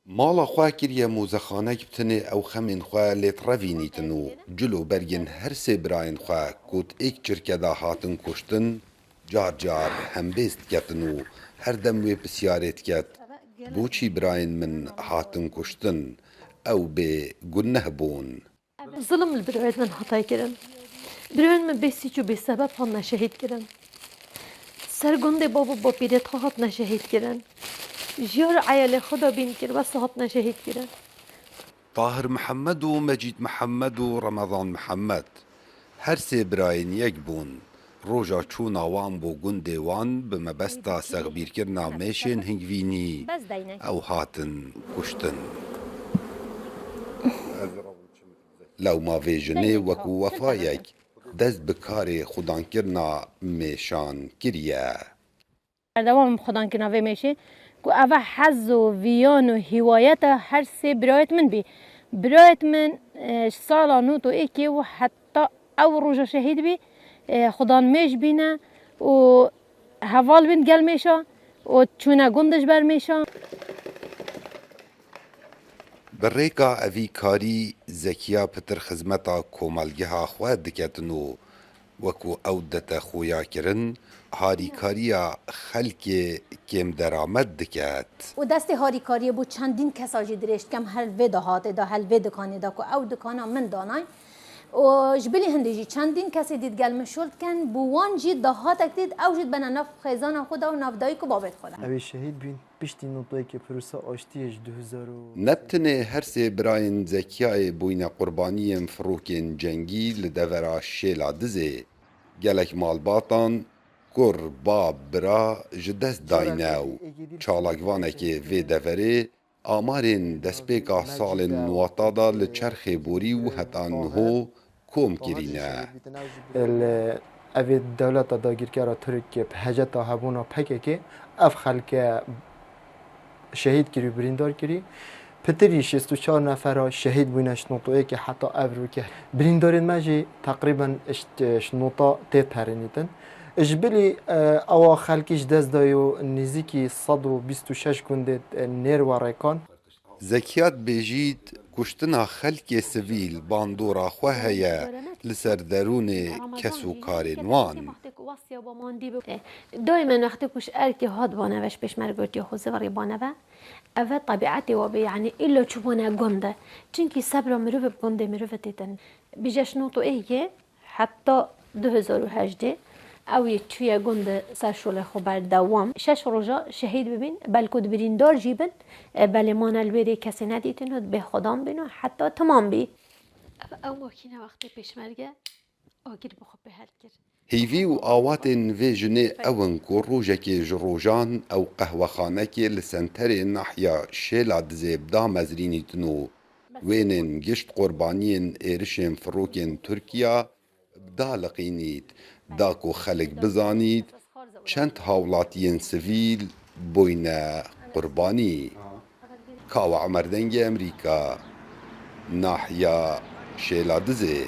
مالا خواه کریه موزخانک بتنه او خمین خواه لیت روینیتنو جلو برگن هر سه براین خواه کود ایک چرکه دا هاتن کشتن جار جار هم بیست کتنو هر دم وی بسیارت کت بوچی براین من هاتن کشتن او به گنه بون ظلم البرايات من هاتاي كرن برايات من بسيچو بسبب هاتنا شهيد كرن سرگند بابا با پیرت هاتنا شهيد كرن جيار عيال خدا بين كر بس هاتنا شهيد كرن طاهر محمد و مجید محمد و رمضان محمد هر سه براین یک بون روژا چون آوان بو گنده وان به مبستا سغبیر کرنا میشن هنگوینی او هاتن کشتن لو ما ویژنه وکو وفایک دست بکار خودان کرنا میشان کریه دوام خودان که نوی میشه که اوه حز و ویان و هوایت هر سه برایت من بی برایت من سالا نوت و ایکی و حتی او روژا شهید بی خودان میش بینه و حوال بین گل میشه و چونه گندش بر میشه بریکا اوی کاری زکیا پتر خزمتا کومالگه خواه دکتنو وکو او دتا خویا کرن هاریکاریا خلک کم درآمد دکت و دست هاریکاری بود چندین کساجی درشت کم هل و دهاته دا هل و دکانی دا که او دکانا من دانای و جبلی هندیجی چندین کسی دید گل مشولد کن بوان جی دهاتک دید او جید بنا نف خیزان خدا و نفدایی که بابت خدا اوی شهید بین پشتی نوتایی که پروسا آشتیش 2000 نبتنه هر سه براین زکیای بوین قربانیم فروکین جنگی لدورا شیلا دزه گلک مالباتان گر باب برا جدست دایناو چالاگوانک وی دوره آمارین دسپیکا سال نواتا دا لچرخ بوری و حتا نهو کوم کرینه اوی دولت داگیرکارا ترکیه بحجتا هبونا پکه که اف خلک شهید کری بریندار کری پتری 64 نفر شهید بوینش نوتوی که حتی افرو که بریندارین ماجی تقریبا نوتا تیت پرینیدن اجبلی او خلکیش دست دایو نزیکی 126 گنده نیر و ریکان زکیات بیجید کشتنا خلک سویل باندورا خواه لسر درون کسو کارنوان دائما وقتی کش ارکی هاد بانوش پشمرگوتی خوزه وری بانوه اوه طبیعتی و بی یعنی ایلا چوبانه گنده چونکی صبر مروف بگنده مروف تیتن بیجش نوتو ایه حتی 2018 اوی توی گنده سرشول خبر دوام 6 روزا شهید ببین بلکود بریندار جیبن بله مان الویری کسی ندیتن به خدام بینو حتی تمام بی او ماکینه وقتی پشمرگه آگیر بخواب به هر کرد هیوی و آواتن وی جنه اون کو روژکی جروجان او قهوخانکی لسنتر ناحیا شیلا دزیبدا مزرینی تنو وینن گشت قربانین ایرشن فروکن ترکیا بدا لقینید داکو خلق بزانید چند هاولاتین سویل بوین قربانی کاو عمردنگ امریکا ناحیا شیلا دزه